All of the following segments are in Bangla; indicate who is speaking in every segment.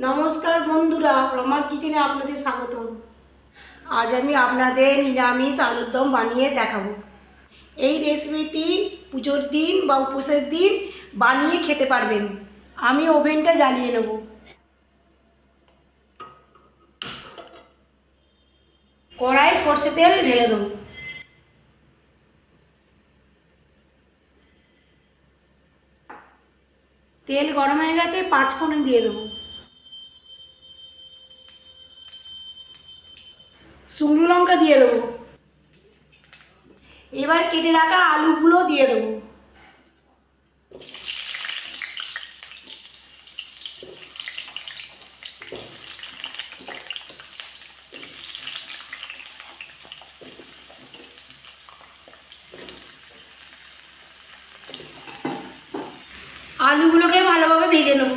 Speaker 1: নমস্কার বন্ধুরা, রমার কিচেনে আপনাদের স্বাগত। আজ আমি আপনাদের নিরামিষ আলুর দম বানিয়ে দেখাবো। এই রেসিপিটি পুজোর দিন বা উপোসের দিন বানিয়ে খেতে পারবেন। আমি ওভেনটা জ্বালিয়ে নেব। কড়াই সর্ষে তেল ঢেলে দেবো। তেল গরম হয়ে গেছে, 5 ফোড়ন দিয়ে দেবো। শুকনো লঙ্কা দিয়ে দেবো। এবার কেটে রাখা আলুগুলো দিয়ে দেবো। আলুগুলোকে ভালোভাবে ভেজে নেব।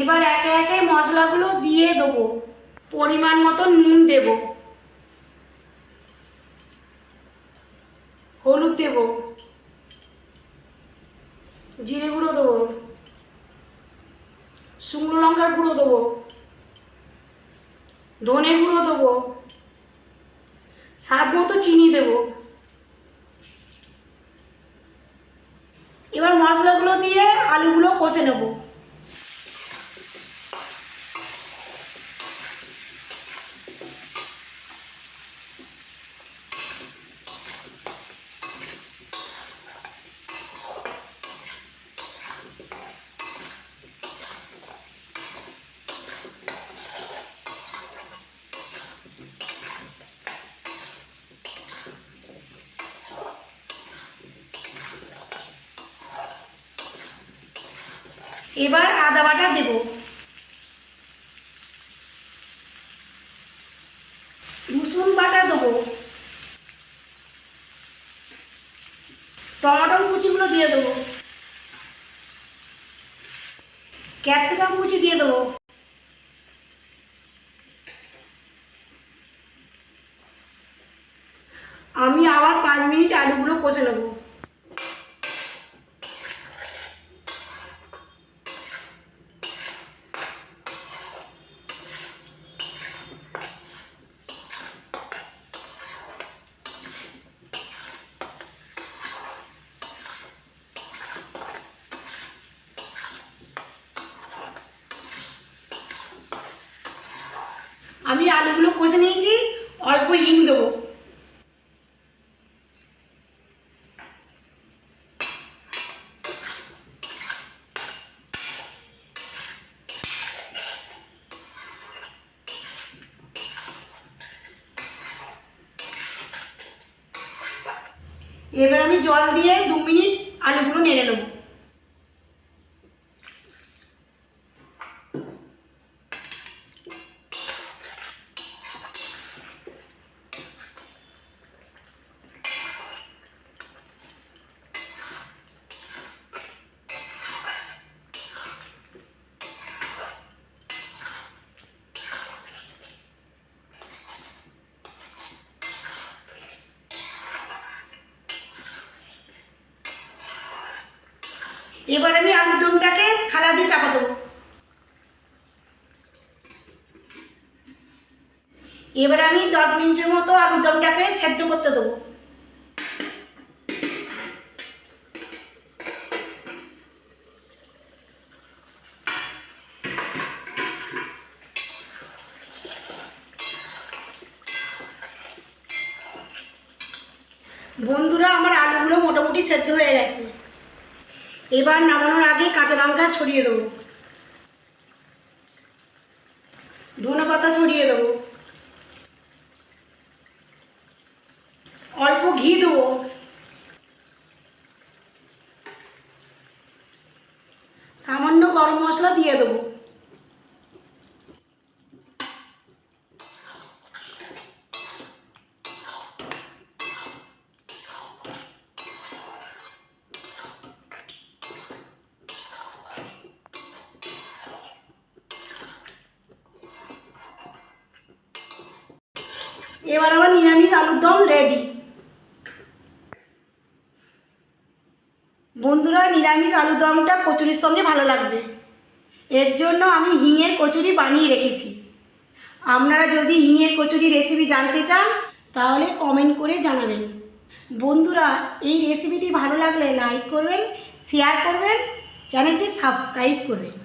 Speaker 1: এবার একে একে মশলাগুলো দিয়ে দেবো। পরিমাণ মতো নুন দেব, হলুদ দেব, জিরে গুঁড়ো দেবো, শুকনো লঙ্কার গুঁড়ো দেবো, ধনে গুঁড়ো দেবো, স্বাদ মতো চিনি দেব। এবার মশলাগুলো দিয়ে আলুগুলো কষে নেব। এবার আদা বাটা দেব, রসুন বাটা দেবো, টমেটো কুচিগুলো দিয়ে দেবো, ক্যাপসিকাম কুচি দিয়ে দেবো। আমি আবার 5 মিনিট আলুগুলো কষে নেব। আমি আলুগুলো কষে নিয়েছি, অল্প হিং দেবো। এবার আমি জল দিয়ে 2 মিনিট আলুগুলো নেড়ে নেব। এবার আমি আলুর দমটাকে থালা দিয়ে চাপা দেবো। এবার আমি 10 মিনিটের মতো আলুর দমটাকে সেদ্ধ করতে দেবো। বন্ধুরা, আমার আলুগুলো মোটামুটি সেদ্ধ হয়ে গেছে। এবার নামানোর আগে কাঁচা লঙ্কা ছড়িয়ে দেবো, ধনে পাতা ছড়িয়ে দেবো, অল্প ঘি দেবো, সামান্য গরম মশলা দিয়ে দেবো। এবার আমার নিরামিষ আলুর দম রেডি। বন্ধুরা, নিরামিষ আলুর দমটা কচুরির সঙ্গে ভালো লাগবে, এর জন্য আমি হিঙের কচুরি বানিয়ে রেখেছি। আপনারা যদি হিঙের কচুরি রেসিপি জানতে চান তাহলে কমেন্ট করে জানাবেন। বন্ধুরা, এই রেসিপিটি ভালো লাগলে লাইক করবেন, শেয়ার করবেন, চ্যানেলটি সাবস্ক্রাইব করবেন।